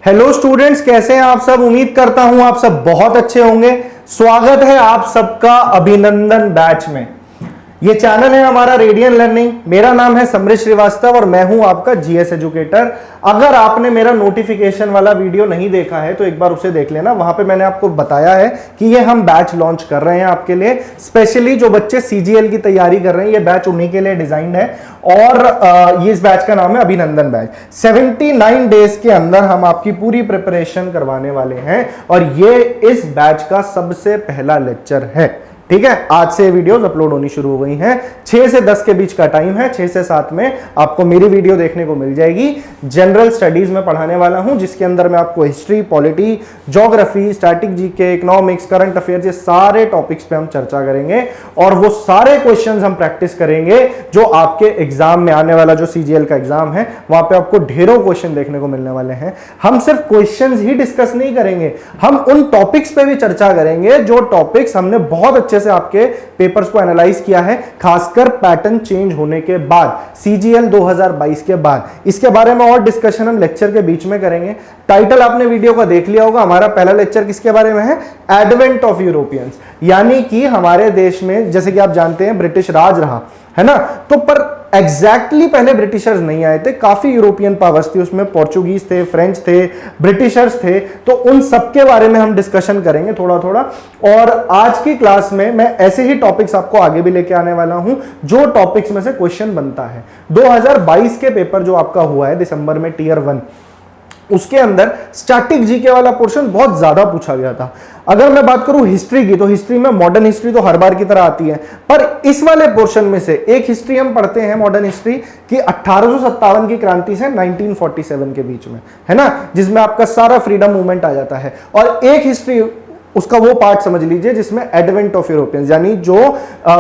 Hello students, कैसे हैं आप सब। उम्मीद करता हूं आप सब बहुत अच्छे होंगे। स्वागत है आप सबका अभिनंदन बैच में। ये चैनल है हमारा रेडियन लर्निंग। मेरा नाम है समृत श्रीवास्तव और मैं हूं आपका जीएस एजुकेटर। अगर आपने मेरा नोटिफिकेशन वाला वीडियो नहीं देखा है तो एक बार उसे देख लेना। वहां पे मैंने आपको बताया है कि ये हम बैच लॉन्च कर रहे हैं आपके लिए, स्पेशली जो बच्चे सीजीएल की तैयारी कर रहे हैं। ये बैच उन्हीं के लिए डिजाइंड है और ये इस बैच का नाम है अभिनंदन बैच। 79 डेज के अंदर हम आपकी पूरी प्रिपरेशन करवाने वाले हैं और ये इस बैच का सबसे पहला लेक्चर है। ठीक है, आज से वीडियोस अपलोड होनी शुरू हो गई हैं। 6 से 10 के बीच का टाइम है। 6 से 7 में आपको मेरी वीडियो देखने को मिल जाएगी। जनरल स्टडीज में पढ़ाने वाला हूं, जिसके अंदर मैं आपको history, polity, geography, static GK, economics, current affairs, ये सारे टॉपिक्स पे हम चर्चा करेंगे और वो सारे क्वेश्चंस हम प्रैक्टिस करेंगे जो आपके एग्जाम में आने वाला जो सीजीएल का एग्जाम है वहां पे आपको ढेरों क्वेश्चन देखने को मिलने वाले हैं। हम सिर्फ क्वेश्चंस ही डिस्कस नहीं करेंगे, हम उन टॉपिक्स पे भी चर्चा करेंगे जो टॉपिक्स हमने बहुत अच्छे से आपके पेपर्स को एनालाइज किया है, खासकर पैटर्न चेंज होने के बाद, सीजीएल 2022 के बाद। इसके बारे में और डिस्कशन हम लेक्चर के बीच में करेंगे। टाइटल आपने वीडियो का देख लिया होगा। हमारा पहला लेक्चर किसके बारे में है? एडवेंट ऑफ यूरोपियंस, यानी कि हमारे देश में जैसे कि आप जानते हैं ब्रिटिश राज रहा है ना, तो पर एग्जैक्टली पहले ब्रिटिशर्स नहीं आए थे, काफी यूरोपियन पावर्स थी उसमें। पोर्चुगीज थे, फ्रेंच थे, ब्रिटिशर्स थे, तो उन सब के बारे में हम डिस्कशन करेंगे थोड़ा थोड़ा। और आज की क्लास में मैं ऐसे ही टॉपिक्स आपको आगे भी लेके आने वाला हूं जो टॉपिक्स में से क्वेश्चन बनता है। 2022 के पेपर जो आपका हुआ है दिसंबर में टियर 1, उसके अंदर स्टैटिक जीके वाला पोर्शन बहुत ज्यादा पूछा गया था। अगर मैं बात करूं हिस्ट्री की, तो हिस्ट्री में मॉडर्न हिस्ट्री तो हर बार की तरह आती है, पर इस वाले पोर्शन में से एक हिस्ट्री हम पढ़ते हैं मॉडर्न हिस्ट्री की 1857 की क्रांति से 1947 के बीच में, है ना, जिसमें आपका सारा फ्रीडम मूवमेंट आ जाता है। और एक हिस्ट्री उसका वो पार्ट समझ लीजिए जिसमें एडवेंट ऑफ यूरोपियंस, यानी जो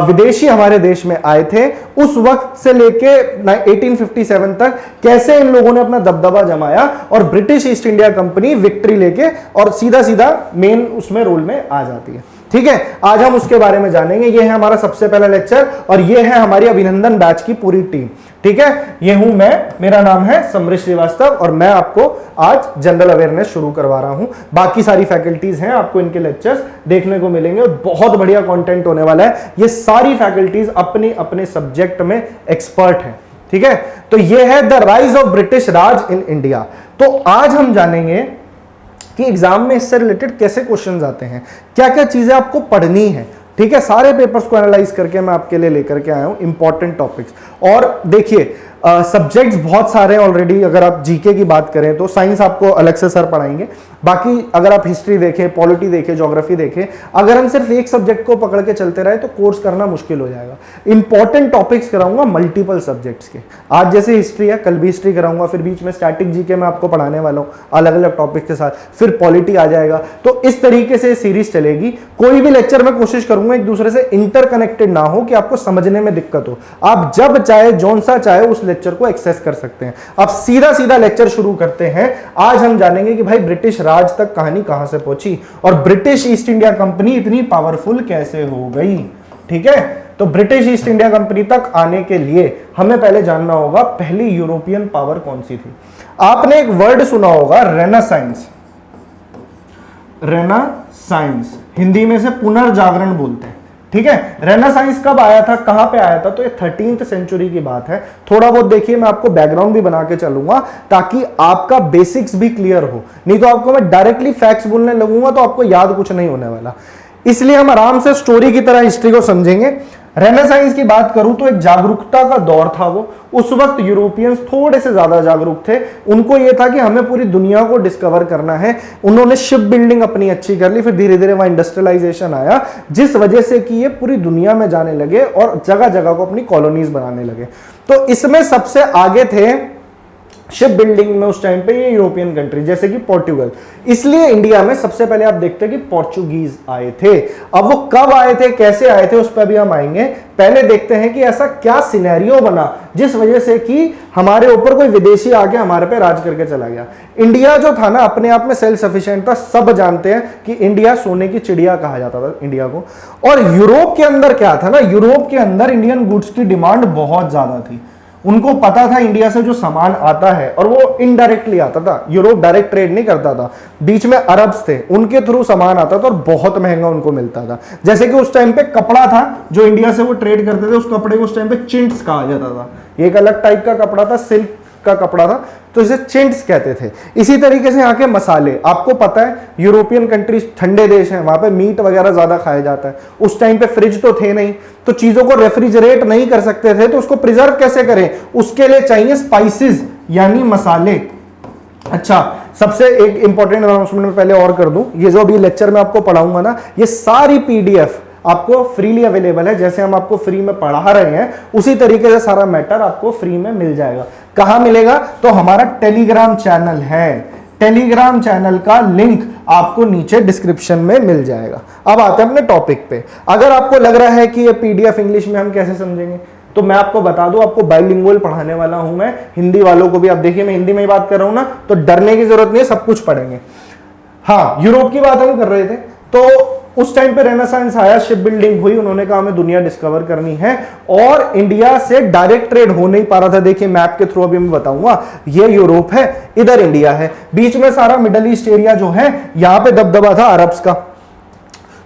विदेशी हमारे देश में आए थे उस वक्त से लेके 1857 तक कैसे इन लोगों ने अपना दबदबा जमाया और British east India company victory लेके और सीधा सीधा मेन उसमें रोल में आ जाती है। ठीक है, आज हम उसके बारे में जानेंगे। ये है हमारा सबसे पहला लेक्चर और ये है हमारी अभिनंदन बैच की पूरी टीम। ठीक है, ये हूं मैं, मेरा नाम है समृत श्रीवास्तव और मैं आपको आज जनरल अवेयरनेस शुरू करवा रहा हूं। बाकी सारी फैकल्टीज हैं, आपको इनके लेक्चर्स देखने को मिलेंगे और बहुत बढ़िया कंटेंट होने वाला है। ये सारी फैकल्टीज अपने अपने सब्जेक्ट में एक्सपर्ट हैं। ठीक है, तो ये है the rise of British Raj in India. तो आज हम जानेंगे कि एग्जाम में इससे रिलेटेड कैसे क्वेश्चंस आते हैं, क्या क्या चीजें आपको पढ़नी है। ठीक है, सारे पेपर्स को एनालाइज करके मैं आपके लिए लेकर के आया हूं इंपॉर्टेंट टॉपिक्स। और देखिए सब्जेक्ट्स बहुत सारे हैं ऑलरेडी। अगर आप जीके की बात करें तो साइंस आपको अलग से सर पढ़ाएंगे। बाकी अगर आप हिस्ट्री देखें, पॉलिटी देखें, ज्योग्राफी देखें, अगर हम सिर्फ एक सब्जेक्ट को पकड़ के चलते रहे तो कोर्स करना मुश्किल हो जाएगा। इंपॉर्टेंट टॉपिक्स कराऊंगा मल्टीपल सब्जेक्ट्स के। आज जैसे हिस्ट्री है, कल भी हिस्ट्री कराऊंगा, फिर बीच में स्टैटिक जीके में आपको पढ़ाने वाला हूं अलग अलग टॉपिक के साथ, फिर पॉलिटी आ जाएगा। तो इस तरीके से सीरीज चलेगी। कोई भी लेक्चर में कोशिश करूंगा एक दूसरे से इंटरकनेक्टेड ना हो कि आपको समझने में दिक्कत हो। आप जब चाहे जौन सा चाहे उस लेक्चर को एक्सेस कर सकते हैं। अब सीधा सीधा लेक्चर शुरू करते हैं। आज हम जानेंगे कि भाई ब्रिटिश राज तक कहानी कहां से पहुंची और ब्रिटिश ईस्ट इंडिया कंपनी इतनी पावरफुल कैसे हो गई। ठीक है, तो ब्रिटिश ईस्ट इंडिया कंपनी तक आने के लिए हमें पहले जानना होगा पहली यूरोपियन पावर कौन सी थी। आपने एक वर्ड सुना होगा रेनेसांस। रेनेसांस हिंदी में से पुनर्जागरण बोलते हैं। ठीक है, रेनेसांस कब आया था, कहां पे आया था? तो ये 13th सेंचुरी की बात है। थोड़ा बहुत देखिए, मैं आपको बैकग्राउंड भी बना के चलूंगा ताकि आपका बेसिक्स भी क्लियर हो। नहीं तो आपको मैं डायरेक्टली फैक्ट्स बोलने लगूंगा तो आपको याद कुछ नहीं होने वाला। इसलिए हम आराम से स्टोरी की तरह हिस्ट्री को समझेंगे। रेनेसांस की बात करूं तो एक जागरूकता का दौर था वो। उस वक्त यूरोपियंस थोड़े से ज्यादा जागरूक थे। उनको यह था कि हमें पूरी दुनिया को डिस्कवर करना है। उन्होंने शिप बिल्डिंग अपनी अच्छी कर ली, फिर धीरे धीरे वहां इंडस्ट्रियलाइजेशन आया, जिस वजह से कि ये पूरी दुनिया में जाने लगे और जगह जगह को अपनी कॉलोनीज बनाने लगे। तो इसमें सबसे आगे थे शिप बिल्डिंग में उस टाइम पे ये यूरोपियन कंट्री, जैसे कि पोर्टुगल। इसलिए इंडिया में सबसे पहले आप देखते हैं कि पोर्चुगीज आए थे। अब वो कब आए थे, कैसे आए थे, उस पर भी हम आएंगे। पहले देखते हैं कि ऐसा क्या सिनेरियो बना जिस वजह से कि हमारे ऊपर कोई विदेशी आके हमारे पे राज करके चला गया। इंडिया जो था ना अपने आप में सेल्फ सफिशिएंट था। सब जानते हैं कि इंडिया सोने की चिड़िया कहा जाता था इंडिया को। और यूरोप के अंदर क्या था ना, यूरोप के अंदर इंडियन गुड्स की डिमांड बहुत ज्यादा थी। उनको पता था इंडिया से जो सामान आता है, और वो इनडायरेक्टली आता था, यूरोप डायरेक्ट ट्रेड नहीं करता था, बीच में अरब्स थे, उनके थ्रू सामान आता था और बहुत महंगा उनको मिलता था। जैसे कि उस टाइम पे कपड़ा था जो इंडिया से वो ट्रेड करते थे, उस कपड़े को उस टाइम पे चिंट्स कहा जाता था। ये एक अलग टाइप का कपड़ा था, सिल्क का कपड़ा था, तो इसे चिंट्स कहते थे। इसी तरीके से यहाँ के मसाले, आपको पता है यूरोपियन कंट्रीज ठंडे देश हैं, वहां पे मीट वगैरह ज्यादा खाया जाता है। उस टाइम पे फ्रिज तो थे नहीं, तो चीजों को रेफ्रिजरेट नहीं कर सकते थे, तो उसको प्रिजर्व कैसे करें, उसके लिए चाहिए स्पाइसेस यानी मसाले। अच्छा, सबसे एक इंपॉर्टेंट अनाउंसमेंट में पहले और कर दूं, ये जो अभी लेक्चर में आपको पढ़ाऊंगा ना, ये सारी पीडीएफ आपको फ्रीली अवेलेबल है। जैसे हम आपको फ्री में पढ़ा रहे हैं उसी तरीके से सारा मैटर आपको फ्री में मिल जाएगा। कहां मिलेगा, तो हमारा टेलीग्राम चैनल है, टेलीग्राम चैनल का लिंक आपको नीचे डिस्क्रिप्शन में मिल जाएगा। अब आते हैं अपने टॉपिक पे। अगर आपको लग रहा है कि ये पीडीएफ इंग्लिश में हम कैसे समझेंगे, तो मैं आपको बता दूं, आपको बाइलिंगुअल पढ़ाने वाला हूं मैं, हिंदी वालों को भी। आप देखिए मैं हिंदी में ही बात कर रहा हूं ना, तो डरने की जरूरत नहीं है, सब कुछ पढ़ेंगे। हाँ, यूरोप की बात हम कर रहे थे, तो उस टाइम पे रेनेसांस आया, शिप बिल्डिंग हुई, उन्होंने कहा हमें दुनिया डिस्कवर करनी है, और इंडिया से डायरेक्ट ट्रेड हो नहीं पा रहा था। देखिए मैप के थ्रू अभी मैं बताऊंगा, ये यूरोप है, इधर इंडिया है, बीच में सारा मिडल ईस्ट एरिया जो है, यहां पे दबदबा था अरब्स का,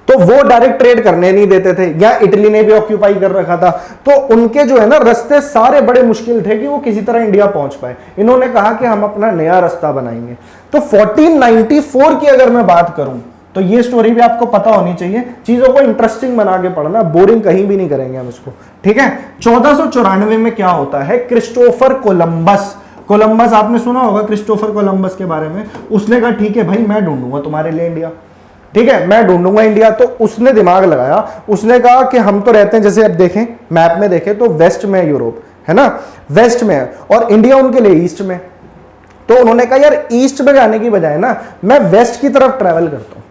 तो वो डायरेक्ट ट्रेड करने नहीं देते थे। या इटली ने भी ऑक्यूपाई कर रखा था, तो उनके जो है ना रास्ते सारे बड़े मुश्किल थे कि वो किसी तरह इंडिया पहुंच पाए। इन्होंने कहा कि हम अपना नया रास्ता बनाएंगे। तो 1494 की अगर मैं बात करूं, तो ये स्टोरी भी आपको पता होनी चाहिए, चीजों को इंटरेस्टिंग बना के पढ़ना, बोरिंग कहीं भी नहीं करेंगे हम इसको, ठीक है। 1494 में क्या होता है, क्रिस्टोफर कोलंबस, कोलंबस आपने सुना होगा क्रिस्टोफर कोलंबस के बारे में। उसने कहा ठीक है भाई, मैं ढूंढूंगा तुम्हारे लिए इंडिया, ठीक है, मैं ढूंढूंगा इंडिया। तो उसने दिमाग लगाया, उसने कहा कि हम तो रहते हैं, जैसे अब देखें मैप में देखें तो वेस्ट में यूरोप है ना, वेस्ट में है, और इंडिया उनके लिए ईस्ट में। तो उन्होंने कहा यार ईस्ट में जाने की बजाय ना मैं वेस्ट की तरफ ट्रेवल करता हूं।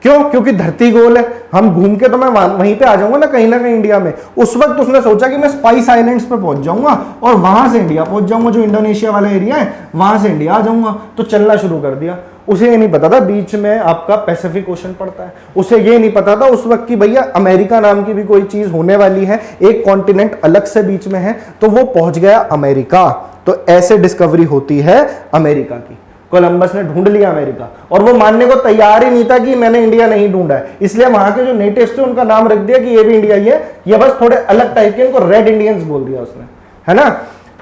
क्यों, क्योंकि धरती गोल है, हम घूम के तो मैं वहीं पे आ जाऊंगा ना कहीं इंडिया में। उस वक्त उसने सोचा कि मैं स्पाइस आइलैंड्स पे पहुंच जाऊंगा और वहां से इंडिया पहुंच जाऊंगा, जो इंडोनेशिया वाला एरिया है वहां से इंडिया आ जाऊंगा। तो चलना शुरू कर दिया। उसे ये नहीं पता था बीच में आपका पैसिफिक ओशन पड़ता है, उसे ये नहीं पता था उस वक्त की भैया अमेरिका नाम की भी कोई चीज होने वाली है, एक कॉन्टिनेंट अलग से बीच में है। तो वो पहुंच गया अमेरिका। तो ऐसे डिस्कवरी होती है अमेरिका की। कोलंबस ने ढूंढ लिया अमेरिका, और वो मानने को तैयार ही नहीं था कि मैंने इंडिया नहीं ढूंढा है, इसलिए वहां के जो नेटिव्स थे उनका नाम रख दिया कि ये भी इंडिया ही है, ये बस थोड़े अलग टाइप के, इनको रेड इंडियंस बोल दिया उसने, है ना।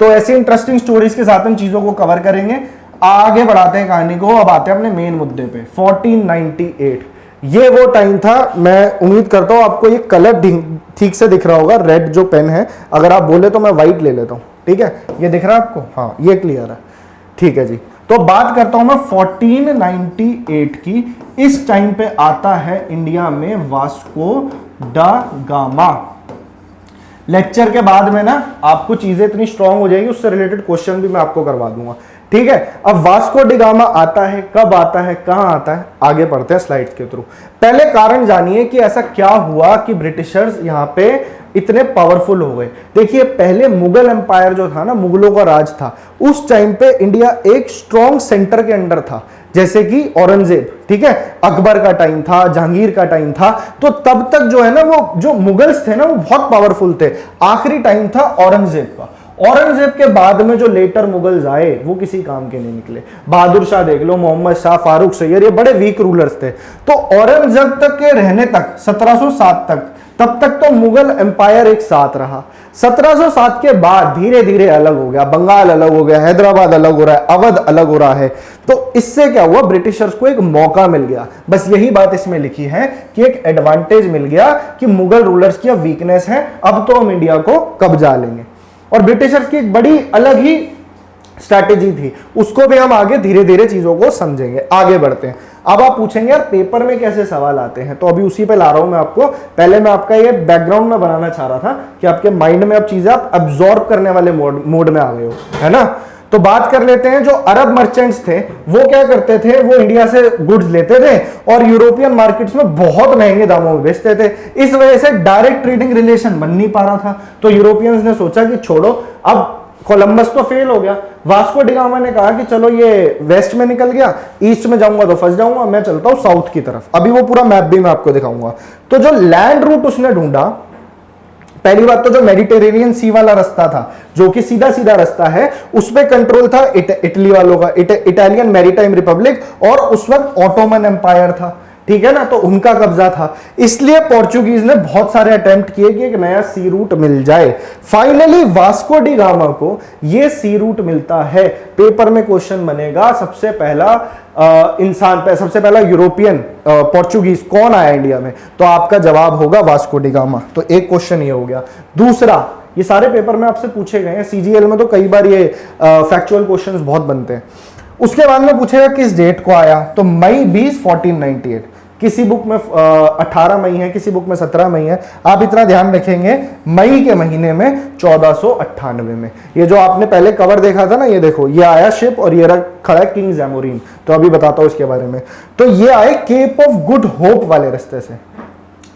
तो ऐसी इंटरेस्टिंग स्टोरीज के साथ हम चीजों को कवर करेंगे। आगे बढ़ाते हैं कहानी को, अब आते हैं अपने मेन मुद्दे पे। 1498 ये वो टाइम था, मैं उम्मीद करता हूं आपको ये कलर ठीक से दिख रहा होगा, रेड जो पेन है, अगर आप बोले तो मैं व्हाइट ले लेता हूं, ठीक है। ये दिख रहा है आपको, हाँ ये क्लियर है, ठीक है जी। तो बात करता हूं मैं 1498 की। इस टाइम पे आता है इंडिया में वास्को ड गामा। लेक्चर के बाद में ना आपको चीजें इतनी स्ट्रांग हो जाएगी, उससे रिलेटेड क्वेश्चन भी मैं आपको करवा दूंगा, ठीक है। अब वास्को डी गामा आता है, कब आता है, कहां आता है, आगे पढ़ते हैं स्लाइड्स के थ्रू। पहले कारण जानिए कि ऐसा क्या हुआ कि ब्रिटिशर्स यहां पे इतने पावरफुल हो गए। देखिए पहले मुगल एम्पायर जो था ना, मुगलों का राज था, उस टाइम पे इंडिया एक स्ट्रॉन्ग सेंटर के अंडर था, जैसे कि औरंगजेब, ठीक है, अकबर का टाइम था, जहांगीर का टाइम था। तो तब तक जो है ना वो जो मुगल्स थे ना वो बहुत पावरफुल थे। आखिरी टाइम था औरंगजेब का। औरंगजेब के बाद में जो लेटर मुगल्स आए वो किसी काम के नहीं निकले। बहादुर शाह देख लो, मोहम्मद शाह, फारूक सैयद, ये बड़े वीक रूलर्स थे। तो औरंगजेब तक के रहने तक 1707 तक, तब तक तो मुगल एम्पायर एक साथ रहा। 1707 के बाद धीरे धीरे अलग हो गया, बंगाल अलग हो गया, हैदराबाद अलग हो रहा है, अवध अलग हो रहा है। तो इससे क्या हुआ, ब्रिटिशर्स को एक मौका मिल गया। बस यही बात इसमें लिखी है कि एक एडवांटेज मिल गया कि मुगल रूलर्स की अब वीकनेस है, अब तो हम इंडिया को कब्जा लेंगे। और ब्रिटिशर्स की एक बड़ी अलग ही स्ट्रैटेजी थी, उसको भी हम आगे धीरे धीरे चीजों को समझेंगे। आगे बढ़ते हैं। अब आप पूछेंगे यार पेपर में कैसे सवाल आते हैं, तो अभी उसी पे ला रहा हूं मैं आपको। पहले मैं आपका ये बैकग्राउंड में बनाना चाह रहा था कि आपके माइंड में अब चीजें आप अब्सॉर्ब करने वाले मोड में आ गए हो, है ना। तो बात कर लेते हैं, जो अरब मर्चेंट्स थे वो क्या करते थे, वो इंडिया से गुड्स लेते थे और यूरोपियन मार्केट्स में बहुत महंगे दामों में बेचते थे। इस वजह से डायरेक्ट ट्रेडिंग रिलेशन बन नहीं पा रहा था। तो यूरोपियंस ने सोचा कि छोड़ो, अब कोलंबस तो फेल हो गया, वास्को डी गामा ने कहा कि चलो ये वेस्ट में निकल गया, ईस्ट में जाऊंगा तो फंस जाऊंगा, मैं चलता हूं साउथ की तरफ। अभी वो पूरा मैप भी मैं आपको दिखाऊंगा। तो जो लैंड रूट उसने ढूंढा, पहली बात तो जो मेडिटेरेनियन सी वाला रास्ता था, जो कि सीधा सीधा रास्ता है, उस पे कंट्रोल था इटली वालों का, इटालियन मैरीटाइम रिपब्लिक, और उस वक्त ऑटोमन एम्पायर था, ठीक है ना, तो उनका कब्जा था। इसलिए पोर्चुगीज ने बहुत सारे अटेम्प्ट किए कि एक नया सी रूट मिल जाए। फाइनली वास्को डी गामा को ये सी रूट मिलता है। पेपर में क्वेश्चन बनेगा, सबसे पहला सबसे पहला यूरोपियन पोर्चुगीज कौन आया इंडिया में, तो आपका जवाब होगा वास्को डी गामा। तो एक क्वेश्चन ये हो गया। दूसरा, ये सारे पेपर में आपसे पूछे गए हैं, सीजीएल में तो कई बार ये फैक्चुअल क्वेश्चंस बहुत बनते हैं। उसके बाद में पूछेगा किस डेट को आया, तो मई 20 1498। किसी बुक में 18 मई है, किसी बुक में 17 मई है। आप इतना ध्यान रखेंगे, मई के महीने में 1498 में। ये जो आपने पहले कवर देखा था ना, ये देखो, ये आया शिप और ये खड़ा है किंग जैमोरिन। तो अभी बताता हूं इसके बारे में। तो ये आए केप ऑफ गुड होप वाले रास्ते से।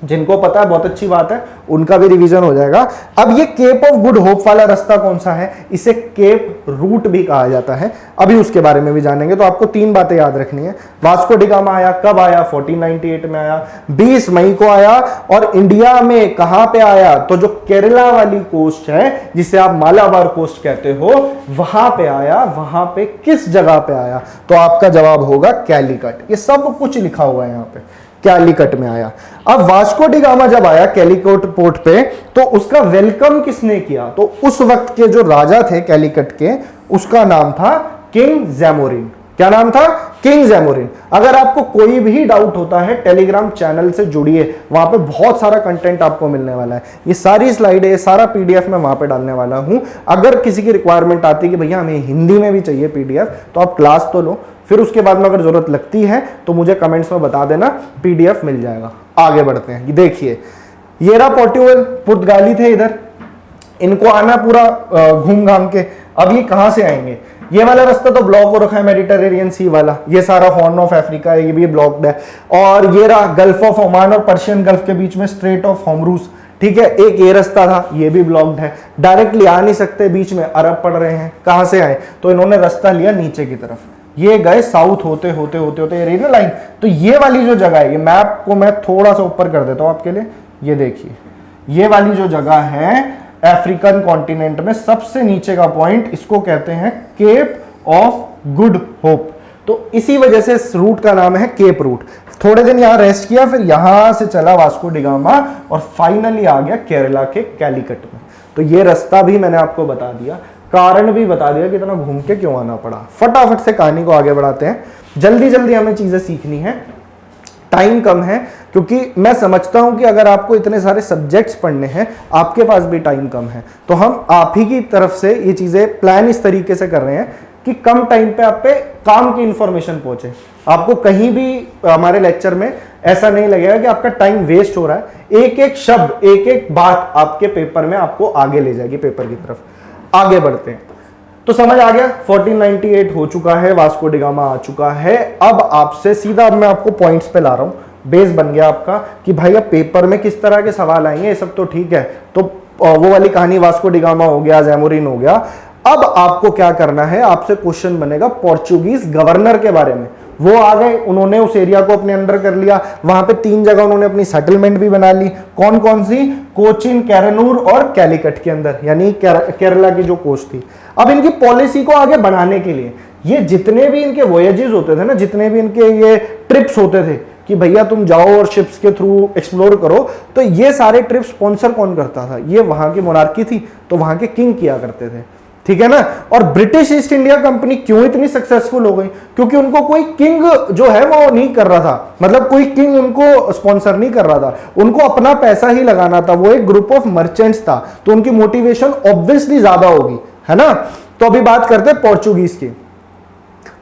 जिनको पता है बहुत अच्छी बात है, उनका भी रिवीजन हो जाएगा। अब ये केप ऑफ गुड होप वाला रास्ता कौन सा है, इसे केप रूट भी कहा जाता है। अभी उसके बारे में भी जानेंगे। तो आपको 3 बातें याद रखनी है। वास्को डी गामा आया, कब आया, 1498 में आया, 20 मई को आया। और इंडिया में कहां पे आया, तो जो केरला वाली कोस्ट है, जिसे आप मालाबार कोस्ट कहते हो, वहां पे आया। वहां पे किस जगह पे आया, तो आपका जवाब होगा कैलीकट। ये सब कुछ लिखा हुआ है यहां पे, कैलीकट में आया। अब वास्को डी गामा जब आया कैलीकट पोर्ट पे, तो उसका वेलकम किसने किया, तो उस वक्त के जो राजा थे कैलीकट के, उसका नाम था किंग जैमोरिन। क्या नाम था, किंग जैमोरिन। अगर आपको कोई भी डाउट होता है, टेलीग्राम चैनल से जुड़िए, वहां पे बहुत सारा कंटेंट आपको मिलने वाला है। ये सारी स्लाइड है, सारा पीडीएफ मैं वहां पे डालने वाला हूं। अगर किसी की रिक्वायरमेंट आती है कि भैया हमें हिंदी में भी चाहिए पीडीएफ, तो आप क्लास तो लो, फिर उसके बाद में अगर जरूरत लगती है तो मुझे कमेंट्स में बता देना, पीडीएफ मिल जाएगा। आगे बढ़ते हैं। देखिए, ये रहा पोर्टुगल, पुर्तगाली थे इधर, इनको आना पूरा घूम घाम के। अब ये कहां से आएंगे, ये वाला रास्ता तो ब्लॉक हो रखा है, मेडिटेरेनियन सी वाला। ये सारा हॉर्न ऑफ अफ्रीका है, ये भी ब्लॉक्ड है। और ये रहा गल्फ ऑफ ओमान और पर्शियन गल्फ के बीच में स्ट्रेट ऑफ हॉर्मुज, ठीक है। एक ये रास्ता था, ये भी ब्लॉक्ड है। डायरेक्टली आ नहीं सकते, बीच में अरब पड़ रहे हैं। कहां से आए, तो इन्होंने रास्ता लिया नीचे की तरफ, ये गए साउथ होते होते होते होते, ये रही ना लाइन। तो ये वाली जो जगह है, ये मैप को मैं थोड़ा सा ऊपर कर देता हूं आपके लिए। ये देखिए, ये वाली जो जगह है अफ्रीकन कॉन्टिनेंट में सबसे नीचे का पॉइंट, इसको कहते हैं केप ऑफ गुड होप। तो इसी वजह से इस रूट का नाम है केप रूट। थोड़े दिन यहां रेस्ट किया, फिर यहां से चला वास्को डी गामा और फाइनली आ गया केरला के कैलीकट में। तो ये रास्ता भी मैंने आपको बता दिया, कारण भी बता दिया कि इतना घूम के क्यों आना पड़ा। फटाफट से कहानी को आगे बढ़ाते हैं। जल्दी जल्दी हमें चीजें सीखनी है, टाइम कम है, क्योंकि मैं समझता हूं कि अगर आपको इतने सारे सब्जेक्ट्स पढ़ने हैं, आपके पास भी टाइम कम है। तो हम आप ही की तरफ से ये चीजें प्लान इस तरीके से कर रहे हैं कि कम टाइम पे आप पे काम की इंफॉर्मेशन पहुंचे। आपको कहीं भी हमारे लेक्चर में ऐसा नहीं लगेगा कि आपका टाइम वेस्ट हो रहा है। एक एक शब्द, एक एक बात आपके पेपर में आपको आगे ले जाएगी, पेपर की तरफ। आगे बढ़ते हैं। तो समझ आ गया, 1498 हो चुका है, वास्को डी गामा आ चुका है। अब आपसे सीधा, अब मैं आपको पॉइंट्स पे ला रहा हूं, बेस बन गया आपका कि भाई अब पेपर में किस तरह के सवाल आएंगे, ये सब तो ठीक है। तो वो वाली कहानी वास्को डी गामा हो गया, जैमोरिन हो गया। अब आपको क्या करना है, आपसे क्वेश्चन बनेगा पोर्चुगीज गवर्नर के बारे में। वो आ गए, उन्होंने उस एरिया को अपने अंडर कर लिया। वहां पे 3 जगह उन्होंने अपनी सेटलमेंट भी बना ली। कौन कौन सी, कोचिन, कैरनूर और कैलीकट के अंदर, यानी केरला की जो कोस्ट थी। अब इनकी पॉलिसी को आगे बढ़ाने के लिए ये जितने भी इनके वोयेजेस होते थे ना, जितने भी इनके ये ट्रिप्स होते थे कि भैया तुम जाओ और शिप्स के थ्रू एक्सप्लोर करो, तो ये सारे ट्रिप स्पॉन्सर कौन करता था, ये वहां की मोनार्की थी, तो वहां के किंग किया करते थे, ठीक है ना। और ब्रिटिश ईस्ट इंडिया कंपनी क्यों इतनी सक्सेसफुल हो गई, क्योंकि उनको कोई किंग जो है वो नहीं कर रहा था, मतलब कोई किंग उनको स्पॉन्सर नहीं कर रहा था, उनको अपना पैसा ही लगाना था। वो एक ग्रुप ऑफ मर्चेंट्स था, तो उनकी मोटिवेशन ऑब्वियसली ज्यादा होगी, है ना। तो अभी बात करते हैं पोर्चुगीज की।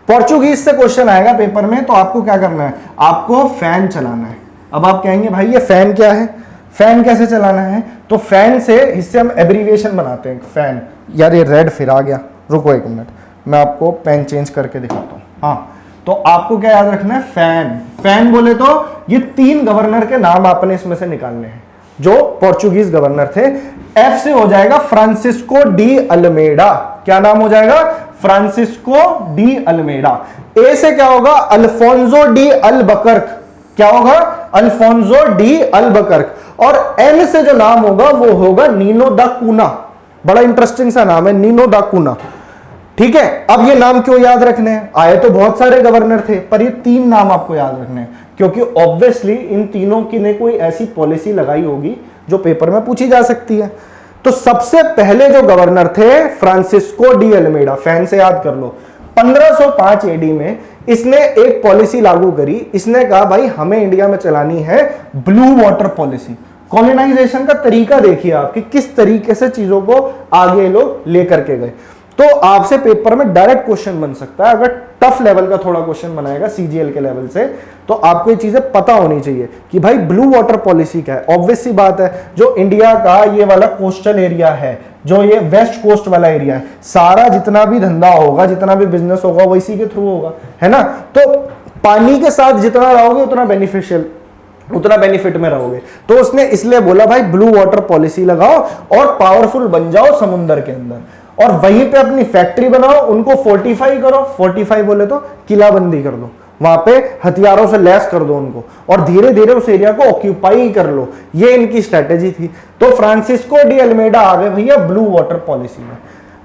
पोर्चुगीज से क्वेश्चन आएगा पेपर में, तो आपको क्या करना है, आपको फैन चलाना है। अब आप कहेंगे भाई ये फैन क्या है, फैन कैसे चलाना है, तो फैन से इससे हम एब्रीविएशन बनाते हैं, फैन। यार ये रेड फिर आ गया, रुको 1 मिनट, मैं आपको पेन चेंज करके दिखाता हूँ। हाँ, तो आपको क्या याद रखना है, फैन। फैन बोले तो ये 3 गवर्नर के नाम आपने इसमें से निकालने हैं जो पोर्चुगीज गवर्नर थे। एफ से हो जाएगा फ्रांसिस्को डी अल्मेडा। क्या नाम हो जाएगा, फ्रांसिस्को डी अल्मेडा। ए से क्या होगा, अल्फोंसो डी अल्बकर्क। क्या होगा, अल्फोंसो डी अल्बकर्क। और एन से जो नाम होगा वो होगा नीनो दा कूना। बड़ा इंटरेस्टिंग सा नाम है, नीनो दा कूना। ठीक है, अब ये नाम क्यों याद रखने हैं? आए तो बहुत सारे गवर्नर थे, पर ये 3 नाम आपको याद रखने हैं, क्योंकि ऑब्वियसली इन तीनों की ने कोई ऐसी पॉलिसी लगाई होगी जो पेपर में पूछी जा सकती है। तो सबसे पहले जो गवर्नर थे फ्रांसिस्को डी अल्मेडा, फैन से याद कर लो। 1505 एडी में इसने एक पॉलिसी लागू करी। इसने कहा भाई हमें इंडिया में चलानी है ब्लू वाटर पॉलिसी। कॉलोनाइजेशन का तरीका देखिए आप कि किस तरीके से चीजों को आगे लोग लेकर के गए। तो आपसे पेपर में डायरेक्ट क्वेश्चन बन सकता है। अगर टफ लेवल का थोड़ा क्वेश्चन बनाएगा सीजीएल के लेवल से, तो आपको ये चीजें पता होनी चाहिए कि भाई ब्लू वाटर पॉलिसी क्या है। ऑब्वियस सी बात है, जो इंडिया का ये वाला कोस्टल एरिया है, जो ये वेस्ट कोस्ट वाला एरिया है, सारा जितना भी धंधा होगा, जितना भी बिजनेस होगा, वो इसी के थ्रू होगा, है ना। तो पानी के साथ जितना रहोगे उतना बेनिफिशियल, उतना बेनिफिट में रहोगे। तो उसने इसलिए बोला भाई ब्लू वाटर पॉलिसी लगाओ और पावरफुल बन जाओ समुद्र के अंदर, और वहीं पे अपनी फैक्ट्री बनाओ, उनको फोर्टिफाई करो। फोर्टिफाई बोले तो किलाबंदी कर दो, वहां पे हथियारों से लैस कर दो उनको, और धीरे धीरे उस एरिया को ऑक्यूपाई कर लो। ये इनकी स्ट्रेटेजी थी। तो फ्रांसिस्को डी अल्मेडा आ गए भैया ब्लू वाटर पॉलिसी में।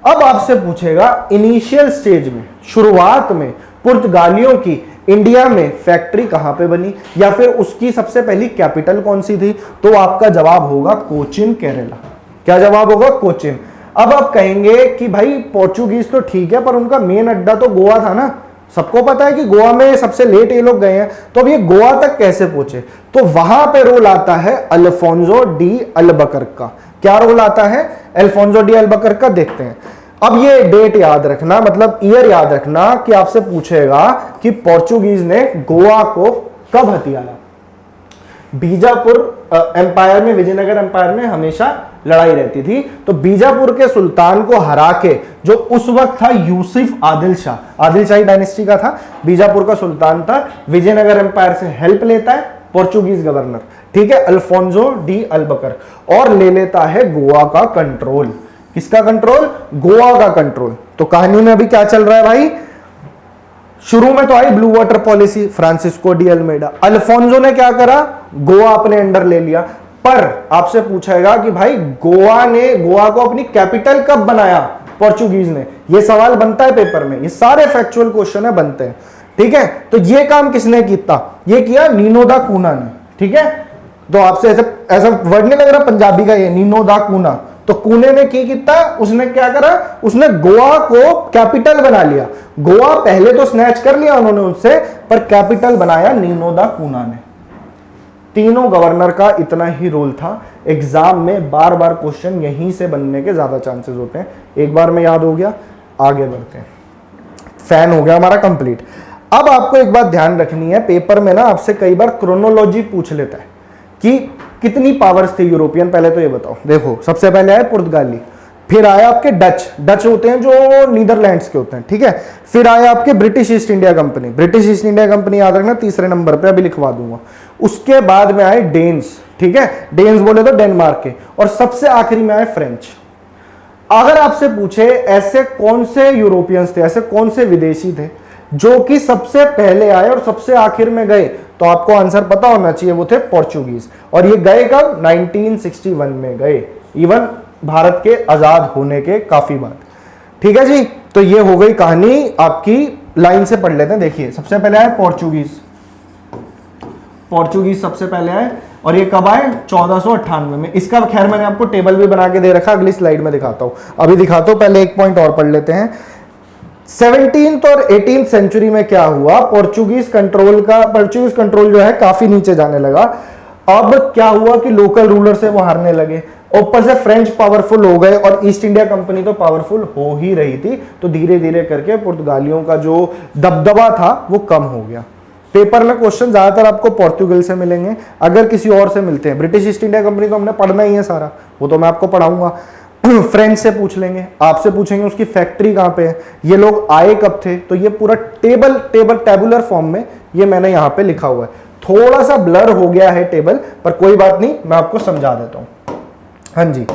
अब आपसे पूछेगा इनिशियल स्टेज में, शुरुआत में पुर्तगालियों की इंडिया में फैक्ट्री कहां पे बनी, या फिर उसकी सबसे पहली कैपिटल कौन सी थी? तो आपका जवाब होगा कोचिन, केरला। क्या जवाब होगा? कोचिन। अब आप कहेंगे कि भाई पोर्चुगीज तो ठीक है, पर उनका मेन अड्डा तो गोवा था ना। सबको पता है कि गोवा में सबसे लेट ये लोग गए हैं, तो अब ये गोवा तक कैसे पहुंचे? तो वहां पे रोल आता है अल्फोंसो डी अल्बुकर्क का। क्या रोल आता है? अल्फोंसो डी अल्बुकर्क का। देखते हैं। अब ये डेट याद रखना, मतलब ईयर याद रखना, कि आपसे पूछेगा कि पोर्चुगीज ने गोवा को कब हथियाया। बीजापुर एम्पायर में, विजयनगर एम्पायर में हमेशा लड़ाई रहती थी। तो बीजापुर के सुल्तान को हरा के, जो उस वक्त था यूसुफ आदिल शाह, आदिल शाही डायनेस्टी का था, बीजापुर का सुल्तान था, विजयनगर एम्पायर से हेल्प लेता है पोर्चुगीज गवर्नर, ठीक है, अल्फोंसो डी अल्बुकर्क, और ले लेता है गोवा का कंट्रोल। किसका कंट्रोल? गोवा का कंट्रोल। तो कहानी में अभी क्या चल रहा है भाई? शुरू में तो आई blue water policy, Francisco de Almeida. Alfonso ने क्या करा? गोवा अपने अंडर ले लिया। पर आपसे पूछेगा कि भाई गोवा ने, गोवा को अपनी कैपिटल कब बनाया पोर्चुगीज ने? ये सवाल बनता है पेपर में, ये सारे फैक्चुअल क्वेश्चन है बनते हैं, ठीक है। तो ये काम किसने किया? ये किया नीनो दा कूना ने, ठीक है। तो आपसे ऐसा वर्ड नहीं लग रहा पंजाबी का, ये नीनो दा कूना। तो कूने ने की किया, उसने क्या करा? उसने गोवा को कैपिटल बना लिया। गोवा पहले तो स्नैच कर लिया उन्होंने उससे, पर कैपिटल बनाया नीनो दा कूना ने। तीनों गवर्नर का इतना ही रोल था। एग्जाम में बार बार क्वेश्चन यहीं से बनने के ज्यादा चांसेस होते हैं। एक बार में याद हो गया, आगे बढ़ते हैं। फैन हो गया हमारा कंप्लीट। अब आपको एक बात ध्यान रखनी है, पेपर में ना आपसे कई बार क्रोनोलॉजी पूछ लेता है कि कितनी पावर्स थे यूरोपियन। पहले तो ये बताओ, देखो सबसे पहले आए पुर्तगाली, फिर आया आपके डच, डच होते हैं जो नीदरलैंड्स के होते हैं, ठीक है। फिर आया आपके British east India company, British east India company याद रखना तीसरे नंबर पे, अभी लिखवा दूंगा। उसके बाद में आए डेन्स, ठीक है, डेन्स बोले तो डेनमार्क के, और सबसे आखिरी में आए फ्रेंच। अगर आपसे पूछे ऐसे कौन से यूरोपियंस थे, ऐसे कौन से विदेशी थे जो कि सबसे पहले आए और सबसे आखिर में गए, तो आपको आंसर पता होना चाहिए, वो थे पोर्चुगीज। और ये गए कब? 1961 में गए, इवन भारत के आजाद होने के काफी बाद, ठीक है जी। तो ये हो गई कहानी आपकी। लाइन से पढ़ लेते हैं। देखिए सबसे पहले आए पोर्चुगीज, पोर्चुगीज सबसे पहले आए, और ये कब आए? 1498 में। इसका खैर मैंने आपको टेबल भी बना के दे रखा, अगली स्लाइड में दिखाता हूं, अभी दिखाता हूं। पहले एक पॉइंट और पढ़ लेते हैं। 17th और 18th सेंचुरी में क्या हुआ? पोर्चुगीज कंट्रोल जो है काफी नीचे जाने लगा। अब क्या हुआ कि लोकल रूलर से वो हारने लगे, ऊपर से फ्रेंच पावरफुल हो गए, और ईस्ट इंडिया कंपनी तो पावरफुल हो ही रही थी। तो धीरे धीरे करके पुर्तगालियों का जो दबदबा था वो कम हो गया। पेपर में क्वेश्चन ज्यादातर आपको पोर्तुगल से मिलेंगे, अगर किसी और से मिलते हैं। ब्रिटिश ईस्ट इंडिया कंपनी तो हमने पढ़ना ही है सारा, वो तो मैं आपको पढ़ाऊंगा। फ्रेंच से पूछ लेंगे, आपसे पूछेंगे उसकी फैक्ट्री कहां पे है, ये लोग आए कब थे। तो ये पूरा टेबुलर फॉर्म में ये मैंने यहां पे लिखा हुआ है। थोड़ा सा ब्लर हो गया है टेबल, पर कोई बात नहीं, मैं आपको समझा देता हूं। हाँ जी,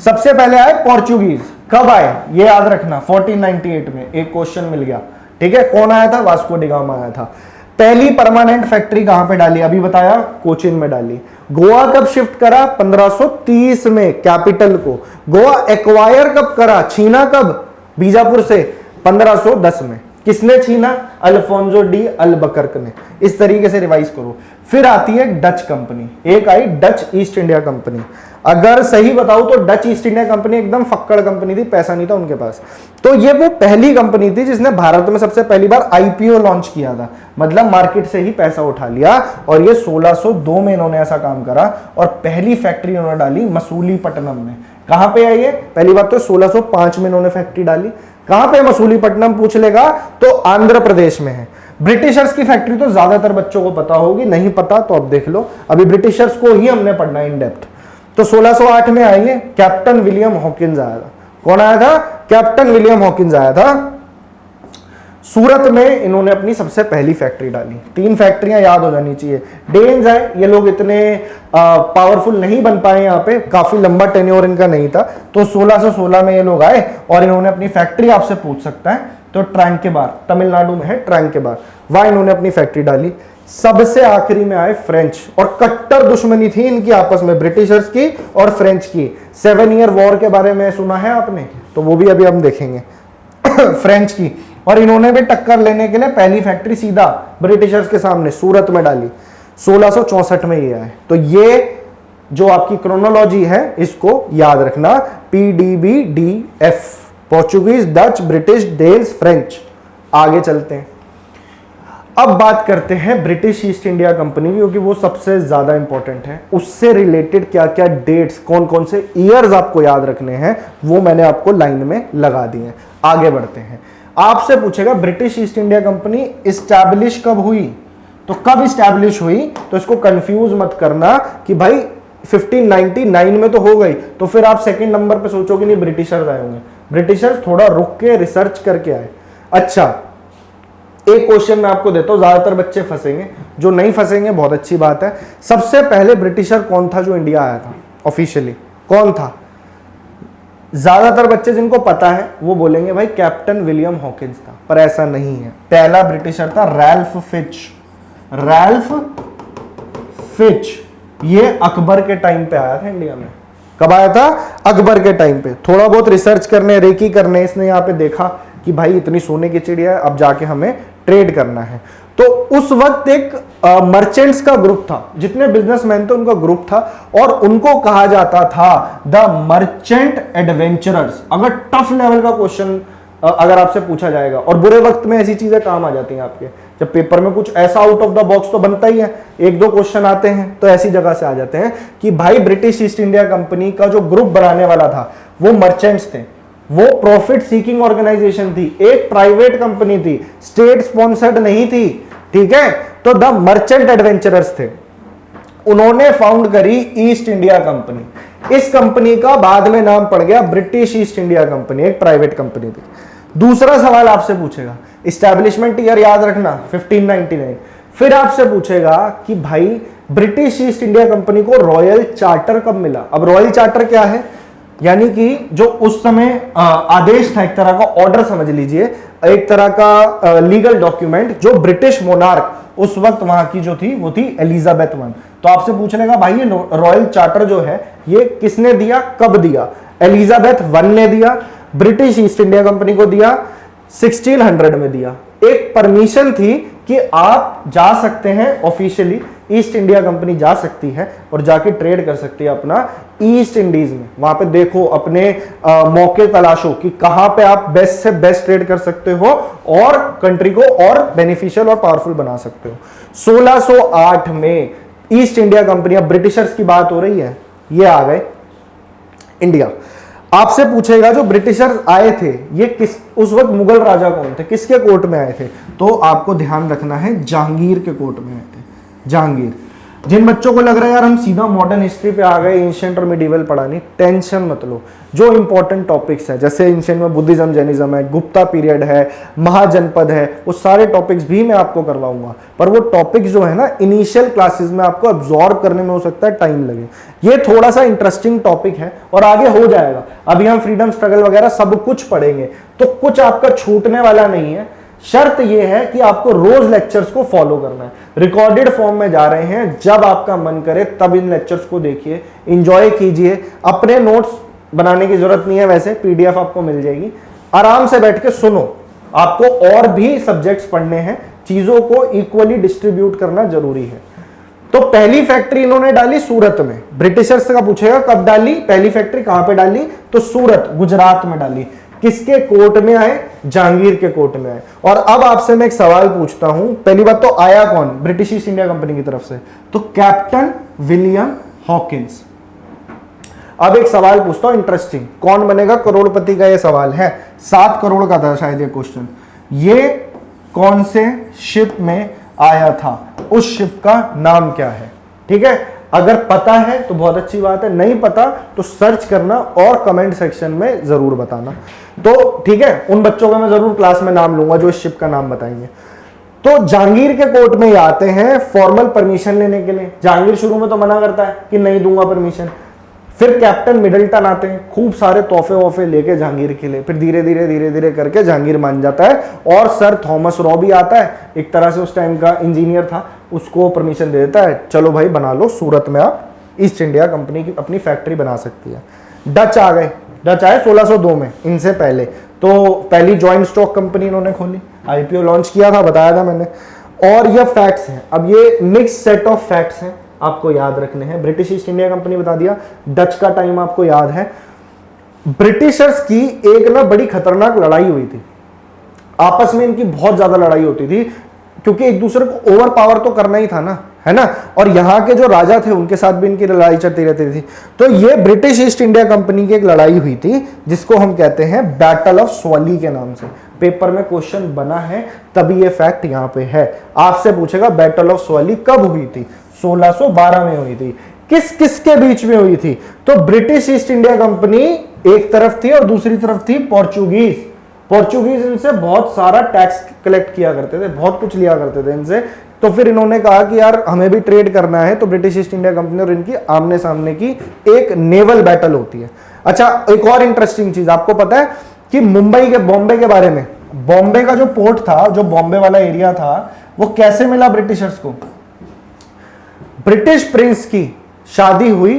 सबसे पहले आए पोर्चुगीज। कब आए ये याद रखना, 1498 में। एक क्वेश्चन मिल गया, ठीक है। कौन आया था? वास्को डी गामा आया था। पहली परमानेंट फैक्ट्री कहां पे डाली? अभी बताया, कोचिन में डाली। गोवा कब शिफ्ट करा? 1530 में कैपिटल को। गोवा एक्वायर कब करा? छीना कब? बीजापुर से 1510 में। किसने छीना? अल्फोंसो डी अल्बकर्क ने। इस तरीके से रिवाइज करो। फिर आती है डच कंपनी, एक आई डच ईस्ट इंडिया कंपनी। अगर सही बताऊं तो डच ईस्ट इंडिया कंपनी एकदम फक्कड़ कंपनी थी, पैसा नहीं था उनके पास। तो ये वो पहली कंपनी थी जिसने भारत में सबसे पहली बार आईपीओ लॉन्च किया था, मतलब मार्केट से ही पैसा उठा लिया। और ये 1602 में इन्होंने ऐसा काम करा और पहली फैक्ट्री इन्होंने डाली मसूलीपट्टनम में। कहां पे है ये? पहली बात तो 1605 में इन्होंने फैक्ट्री डाली। कहां पे? मसूलीपट्टनम पूछ लेगा तो आंध्र प्रदेश में है। ब्रिटिशर्स की फैक्ट्री तो ज्यादातर बच्चों को पता होगी, नहीं पता तो अब देख लो, अभी ब्रिटिशर्स को ही हमने पढ़ना है इन डेप्थ। तो 1608 में आएंगे, कैप्टन विलियम हॉकिंस आया था। कौन आया था? कैप्टन विलियम हॉकिंस आया था। सूरत में इन्होंने अपनी सबसे पहली फैक्ट्री डाली। 3 फैक्ट्रियां याद हो जानी चाहिए। डेन्स आए, ये लोग इतने पावरफुल नहीं बन पाए, यहाँ पे काफी लंबा टेन्योर इनका नहीं था। तो 1616 में ये लोग आए और इन्होंने अपनी फैक्ट्री, आपसे पूछ सकता है तो ट्रैंकेबार, तमिलनाडु में है ट्रैंकेबार, वहां इन्होंने अपनी फैक्ट्री डाली। सबसे आखिरी में आए फ्रेंच, और कट्टर दुश्मनी थी इनकी आपस में, ब्रिटिशर्स की और फ्रेंच की। 7 ईयर वॉर के बारे में सुना है आपने? तो वो भी अभी हम देखेंगे फ्रेंच की। और इन्होंने भी टक्कर लेने के लिए पहली फैक्ट्री सीधा ब्रिटिशर्स के सामने सूरत में डाली। 1664 में ये आए। तो ये जो आपकी क्रोनोलॉजी है इसको याद रखना, PDBDF, Portuguese, Dutch, British, Danes, French. आगे चलते हैं। अब बात करते हैं ब्रिटिश ईस्ट इंडिया कंपनी की, क्योंकि वो सबसे ज्यादा इंपॉर्टेंट है। उससे रिलेटेड क्या क्या डेट्स, कौन कौन से ईयर्स आपको याद रखने हैं, वो मैंने आपको लाइन में लगा दिए हैं। आगे बढ़ते हैं। आपसे पूछेगा British east India company establish कब हुई? तो कब इस्टेब्लिश हुई? तो इसको कंफ्यूज मत करना कि भाई 1599 में तो हो गई, तो फिर आप सेकंड नंबर पे सोचोगे नहीं ब्रिटिशर्स आए होंगे। ब्रिटिशर्स थोड़ा रुक के रिसर्च करके आए। अच्छा, एक क्वेश्चन मैं आपको देता हूं, ज्यादातर बच्चे फंसेंगे, जो नहीं फंसेंगे बहुत अच्छी बात है। सबसे पहले ब्रिटिशर कौन था जो इंडिया आया था ऑफिशियली? कौन था? ज्यादातर बच्चे जिनको पता है वो बोलेंगे भाई कैप्टन विलियम हॉकिंस था, पर ऐसा नहीं है। पहला ब्रिटिशर था रैल्फ फिच। रैल्फ फिच ये अकबर के टाइम पे आया था इंडिया में। कब आया था? अकबर के टाइम पे। थोड़ा बहुत रिसर्च करने, रेकी करने, इसने यहाँ पे देखा कि भाई इतनी सोने की चिड़िया है, अब जाके हमें ट्रेड करना है। तो उस वक्त एक मर्चेंट्स का ग्रुप था, जितने बिजनेसमैन थे उनका ग्रुप था, और उनको कहा जाता था द मर्चेंट एडवेंचरर्स। अगर टफ लेवल का क्वेश्चन अगर आपसे पूछा जाएगा, और बुरे वक्त में ऐसी चीजें काम आ जाती हैं आपके, जब पेपर में कुछ ऐसा आउट ऑफ द बॉक्स तो बनता ही है, 1-2 क्वेश्चन आते हैं तो ऐसी जगह से आ जाते हैं कि भाई ब्रिटिश ईस्ट इंडिया कंपनी का जो ग्रुप बनाने वाला था वो मर्चेंट्स थे, वो प्रॉफिट सीकिंग ऑर्गेनाइजेशन थी, एक प्राइवेट कंपनी थी, स्टेट स्पॉन्सर्ड नहीं थी, ठीक है। तो द मर्चेंट एडवेंचरर्स थे, उन्होंने फाउंड करी ईस्ट इंडिया कंपनी। इस कंपनी का बाद में नाम पड़ गया ब्रिटिश ईस्ट इंडिया कंपनी, एक प्राइवेट कंपनी थी। दूसरा सवाल आपसे पूछेगा, इस्टेब्लिशमेंट ईयर याद रखना 1599। फिर आपसे पूछेगा कि भाई ब्रिटिश ईस्ट इंडिया कंपनी को रॉयल चार्टर कब मिला? अब रॉयल चार्टर क्या है? यानी कि जो उस समय आदेश था, एक तरह का ऑर्डर समझ लीजिए, एक तरह का लीगल डॉक्यूमेंट, जो ब्रिटिश मोनार्क उस वक्त वहां की जो थी वो थी एलिजाबेथ वन। तो आपसे पूछ लेगा भाई ये रॉयल चार्टर जो है ये किसने दिया, कब दिया? एलिजाबेथ वन ने दिया, ब्रिटिश ईस्ट इंडिया कंपनी को दिया, 1600 में दिया। एक परमिशन थी कि आप जा सकते हैं ऑफिशियली, ईस्ट इंडिया कंपनी जा सकती है और जाके ट्रेड कर सकती है अपना ईस्ट इंडीज में। वहां पे देखो, अपने मौके तलाशो कि कहां पे आप बेस्ट से बेस्ट ट्रेड कर सकते हो और कंट्री को और बेनिफिशियल और पावरफुल बना सकते हो। 1608 में ईस्ट इंडिया कंपनी, अब ब्रिटिशर्स की बात हो रही है, ये आ गए इंडिया। आपसे पूछेगा जो ब्रिटिशर्स आए थे ये किस, उस वक्त मुगल राजा कौन थे, किसके कोर्ट में आए थे? तो आपको ध्यान रखना है जहांगीर के कोर्ट में आए थे, जहांगीर। जिन बच्चों को लग रहा है यार हम सीधा मॉडर्न हिस्ट्री पे आ गए, एंशिएंट और मिडिवल पढ़ानी, टेंशन मत लो। जो इंपॉर्टेंट टॉपिक्स है, जैसे एंशिएंट में बुद्धिज्म, जैनिज्म है, गुप्ता पीरियड है, महाजनपद है, वो सारे टॉपिक्स भी मैं आपको करवाऊंगा। पर वो टॉपिक्स जो है ना इनिशियल क्लासेस में आपको अब्सॉर्ब करने में हो सकता है टाइम लगे। ये थोड़ा सा इंटरेस्टिंग टॉपिक है और आगे हो जाएगा। अभी हम फ्रीडम स्ट्रगल वगैरह सब कुछ पढ़ेंगे, तो कुछ आपका छूटने वाला नहीं है। शर्त यह है कि आपको रोज लेक्चर्स को फॉलो करना है। रिकॉर्डेड फॉर्म में जा रहे हैं, जब आपका मन करे तब इन लेक्चर्स को देखिए, इंजॉय कीजिए। अपने नोट्स बनाने की जरूरत नहीं है, वैसे पीडीएफ आपको मिल जाएगी। आराम से बैठ के सुनो, आपको और भी सब्जेक्ट्स पढ़ने हैं, चीजों को इक्वली डिस्ट्रीब्यूट करना जरूरी है। तो पहली फैक्ट्री इन्होंने डाली सूरत में। ब्रिटिशर्स का पूछेगा कब डाली, पहली फैक्ट्री कहां पे डाली, तो सूरत गुजरात में डाली। किसके कोर्ट में आए, जहांगीर के कोर्ट में आए। और अब आपसे मैं एक सवाल पूछता हूं, पहली बात तो आया कौन, ब्रिटिश ईस्ट इंडिया कंपनी की तरफ से, तो कैप्टन विलियम हॉकिंस। अब एक सवाल पूछता हूं इंटरेस्टिंग, कौन बनेगा करोड़पति का, यह सवाल है। 7 करोड़ का था शायद ये क्वेश्चन। ये कौन से शिप में आया था, उस शिप का नाम क्या है। ठीक है, अगर पता है तो बहुत अच्छी बात है, नहीं पता तो सर्च करना और कमेंट सेक्शन में जरूर बताना। तो ठीक है, उन बच्चों का मैं जरूर क्लास में नाम लूंगा जो इस शिप का नाम बताएंगे। तो जहांगीर के कोर्ट में आते हैं फॉर्मल परमिशन लेने के लिए। जहांगीर शुरू में तो मना करता है कि नहीं दूंगा परमिशन, फिर कैप्टन मिडल्टन आते हैं, खूब सारे तोहफे वोफे लेके जहांगीर के लिए। फिर धीरे धीरे करके जहांगीर मान जाता है, और सर थॉमस रॉ भी आता है, एक तरह से उस टाइम का इंजीनियर था, उसको परमिशन दे देता है, चलो भाई बना लो, सूरत में आप ईस्ट इंडिया कंपनी की अपनी फैक्ट्री बना सकती है। डच आ गए, डच आए 1602 में, इनसे पहले तो पहली ज्वाइंट स्टॉक कंपनी इन्होंने खोली, आईपीओ लॉन्च किया था, बताया था मैंने। और ये फैक्ट्स हैं, अब ये मिक्स सेट ऑफ फैक्ट्स हैं, आपको याद रखने हैं। ब्रिटिश ईस्ट इंडिया कंपनी बता दिया, डच का टाइम आपको याद है। ब्रिटिशर्स की एक ना बड़ी खतरनाक लड़ाई हुई थी, आपस में इनकी बहुत ज्यादा लड़ाई होती थी, क्योंकि एक दूसरे को ओवर पावर तो करना ही था ना, है ना। और यहाँ के जो राजा थे उनके साथ भी इनकी लड़ाई चलती रहती थी। तो ये ब्रिटिश ईस्ट इंडिया कंपनी की एक लड़ाई हुई थी, जिसको हम कहते हैं बैटल ऑफ स्वली के नाम से। पेपर में क्वेश्चन बना है, तभी ये फैक्ट यहाँ पे है। आपसे पूछेगा बैटल ऑफ स्वली कब हुई थी, 1612 में हुई थी। किस किस के बीच में हुई थी, तो ब्रिटिश ईस्ट इंडिया कंपनी एक तरफ थी और दूसरी तरफ थी पोर्चुगीज। पोर्चुगीज इनसे बहुत सारा टैक्स कलेक्ट किया करते थे, बहुत कुछ लिया करते थे इनसे। तो फिर इन्होंने कहा कि यार हमें भी ट्रेड करना है, तो ब्रिटिश ईस्ट इंडिया कंपनी और इनकी आमने सामने की एक नेवल बैटल होती है। अच्छा, एक और इंटरेस्टिंग चीज आपको पता है कि मुंबई के, बॉम्बे के बारे में, बॉम्बे का जो पोर्ट था, जो बॉम्बे वाला एरिया था, वो कैसे मिला ब्रिटिशर्स को। ब्रिटिश प्रिंस की शादी हुई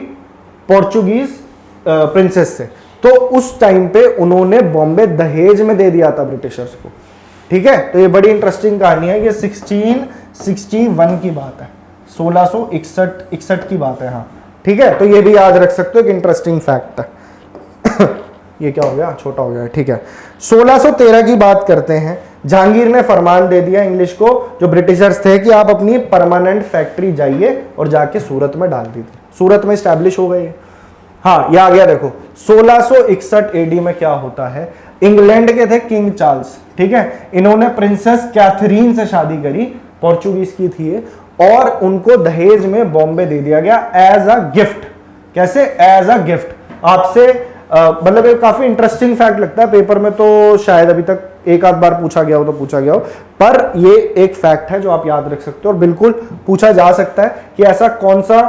पोर्चुगीज प्रिंसेस से, तो उस टाइम पे उन्होंने बॉम्बे दहेज में दे दिया था ब्रिटिशर्स को। ठीक है, तो ये बड़ी इंटरेस्टिंग कहानी है। ये 1661 की बात है, 1661 की बात है। हाँ ठीक है, तो ये भी याद रख सकते हो, एक इंटरेस्टिंग फैक्ट है। ये क्या हो गया, छोटा हो गया, ठीक है। 1613 की बात करते हैं। जहांगीर ने फरमान दे दिया इंग्लिश को, जो ब्रिटिशर्स थे, कि आप अपनी परमानेंट फैक्ट्री जाइए, और जाके सूरत में डाल दी थी। सूरत में स्टैब्लिश हो गई। हाँ, ये आ गया देखो। 1661 एडी में क्या होता है, इंग्लैंड के थे किंग चार्ल्स, ठीक है, इन्होंने प्रिंसेस कैथरीन से शादी करी, पोर्चुगीज की थी, और उनको दहेज में बॉम्बे दे दिया गया एज अ गिफ्ट। कैसे, एज अ गिफ्ट। आपसे मतलब एक काफी इंटरेस्टिंग फैक्ट लगता है, पेपर में तो शायद अभी तक एक आध बार पूछा गया हो तो पूछा गया हो, पर ये एक फैक्ट है जो आप याद रख सकते हो, और बिल्कुल पूछा जा सकता है कि ऐसा कौन सा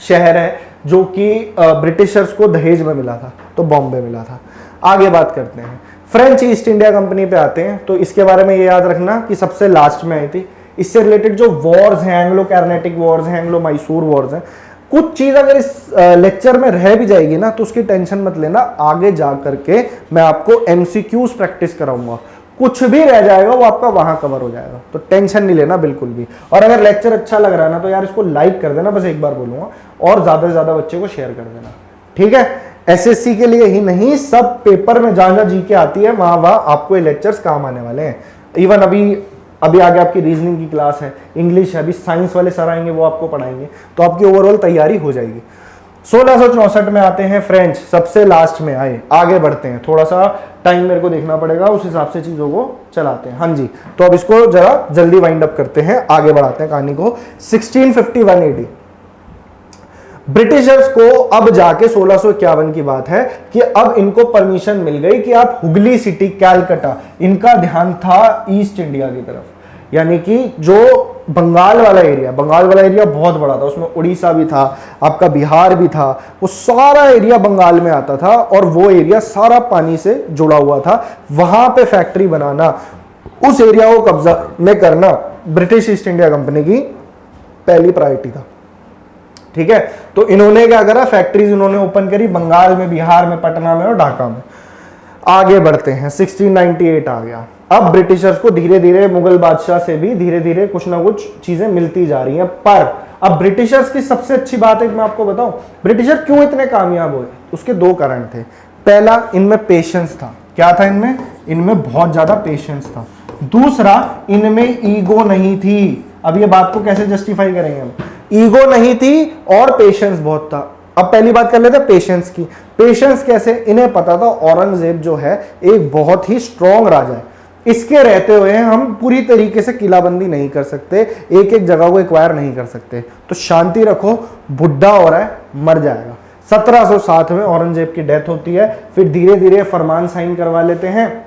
शहर है जो कि ब्रिटिशर्स को दहेज में मिला था, तो बॉम्बे मिला था। आगे बात करते हैं, फ्रेंच ईस्ट इंडिया कंपनी पे आते हैं। तो इसके बारे में ये याद रखना कि सबसे लास्ट में आई थी। इससे रिलेटेड जो वॉर्स हैं, एंग्लो कार्नेटिक वॉर्स हैं, एंग्लो मैसूर वॉर्स हैं, कुछ चीज अगर इस लेक्चर में रह भी जाएगी ना, तो उसकी टेंशन मत लेना, आगे जा करके मैं आपको एमसीक्यूज प्रैक्टिस कराऊंगा, कुछ भी रह जाएगा वो आपका वहां कवर हो जाएगा, तो टेंशन नहीं लेना बिल्कुल भी। और अगर लेक्चर अच्छा लग रहा है ना, तो यार इसको लाइक कर देना, बस एक बार बोलूंगा, और ज्यादा से ज्यादा बच्चे को शेयर कर देना, ठीक है। एसएससी के लिए ही नहीं, सब पेपर में जहां जहां जीके आती है वहां वहां आपको ये लेक्चर्स काम आने वाले हैं। इवन अभी आगे आपकी रीजनिंग की क्लास है, इंग्लिश है, अभी साइंस वाले सर आएंगे, वो आपको पढ़ाएंगे, तो आपकी ओवरऑल तैयारी हो जाएगी। 1664 में आते हैं फ्रेंच, सबसे लास्ट में आए। आगे बढ़ते हैं, थोड़ा सा टाइम मेरे को देखना पड़ेगा, उस हिसाब से चीजों को चलाते हैं। हाँ जी, तो अब इसको जरा जल्दी वाइंड अप करते हैं, आगे बढ़ाते हैं कहानी को। 1651 एडी, ब्रिटिशर्स को अब जाके 1651 की बात है कि अब इनको परमिशन मिल गई कि आप हुगली सिटी, कैलकाटा, इनका ध्यान था ईस्ट इंडिया की तरफ, यानी कि जो बंगाल वाला एरिया बहुत बड़ा था, उसमें उड़ीसा भी था, आपका बिहार भी था, वो सारा एरिया बंगाल में आता था, और वो एरिया सारा पानी से जुड़ा हुआ था। वहां पे फैक्ट्री बनाना, उस एरिया को कब्जा में करना ब्रिटिश ईस्ट इंडिया कंपनी की पहली प्रायोरिटी था। ठीक है, तो इन्होंने क्या करा, फैक्ट्रीज इन्होंने ओपन करी बंगाल में, बिहार में, पटना में और ढाका में। आगे बढ़ते हैं, 1698 आ गया। अब ब्रिटिशर्स को धीरे धीरे मुगल बादशाह से भी धीरे धीरे कुछ ना कुछ चीजें मिलती जा रही हैं। पर अब ब्रिटिशर्स की सबसे अच्छी बात है, मैं आपको बताऊं ब्रिटिशर क्यों इतने कामयाब हुए, उसके दो कारण थे। पहला, इनमें पेशेंस था। क्या था इनमें? इनमें बहुत ज्यादा पेशेंस था। दूसरा, इनमें ईगो नहीं थी। अब ये बात को कैसे जस्टिफाई करेंगे हम? ईगो नहीं थी और पेशेंस बहुत था। अब पहली बात कर लेते हैं पेशेंस की। पेशेंस कैसे? इन्हें पता था औरंगजेब जो है एक बहुत ही स्ट्रॉन्ग राजा है, इसके रहते हुए हम पूरी तरीके से किलाबंदी नहीं कर सकते, एक एक जगह को एक्वायर नहीं कर सकते, तो शांति रखो, बुढ़ा हो रहा है, मर जाएगा। 1707 में औरंगजेब की डेथ होती है। फिर धीरे धीरे फरमान साइन करवा लेते हैं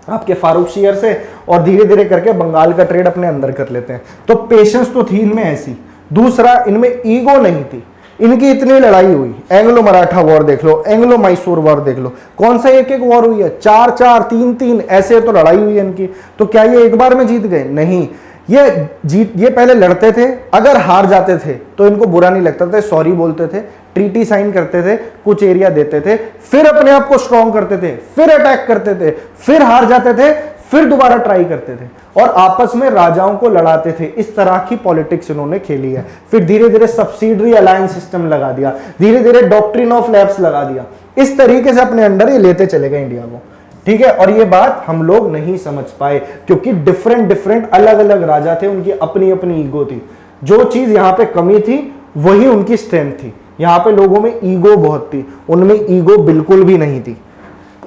आपके फारूकशियर से और धीरे धीरे करके बंगाल का ट्रेड अपने अंदर कर लेते हैं। तो पेशेंस तो थी इनमें ऐसी। दूसरा, इनमें ईगो नहीं थी। इनकी इतनी लड़ाई हुई, एंग्लो मराठा वॉर देख लो, एंग्लो मैसूर वॉर देख लो, कौन सा एक एक वॉर हुई है, 4-4, 3-3 ऐसे तो लड़ाई हुई है इनकी। तो क्या ये एक बार में जीत गए? नहीं, ये पहले लड़ते थे, अगर हार जाते थे तो इनको बुरा नहीं लगता था, सॉरी बोलते थे, ट्रीटी साइन करते थे, कुछ एरिया देते थे, फिर अपने आप को स्ट्रॉन्ग करते थे, फिर अटैक करते थे, फिर हार जाते थे, फिर दोबारा ट्राई करते थे और आपस में राजाओं को लड़ाते थे। इस तरह की पॉलिटिक्स इन्होंने खेली है। फिर धीरे धीरे सब्सिडरी अलायंस सिस्टम लगा दिया, धीरे धीरे डॉक्ट्रिन ऑफ लैप्स लगा दिया। इस तरीके से अपने अंडर ये लेते चले गए इंडिया को। ठीक है, और ये बात हम लोग नहीं समझ पाए क्योंकि डिफरेंट अलग अलग राजा थे, उनकी अपनी अपनी ईगो थी। जो चीज यहां पे कमी थी वही उनकी स्ट्रेंथ थी। यहां पे लोगों में ईगो बहुत थी, उनमें ईगो बिल्कुल भी नहीं थी।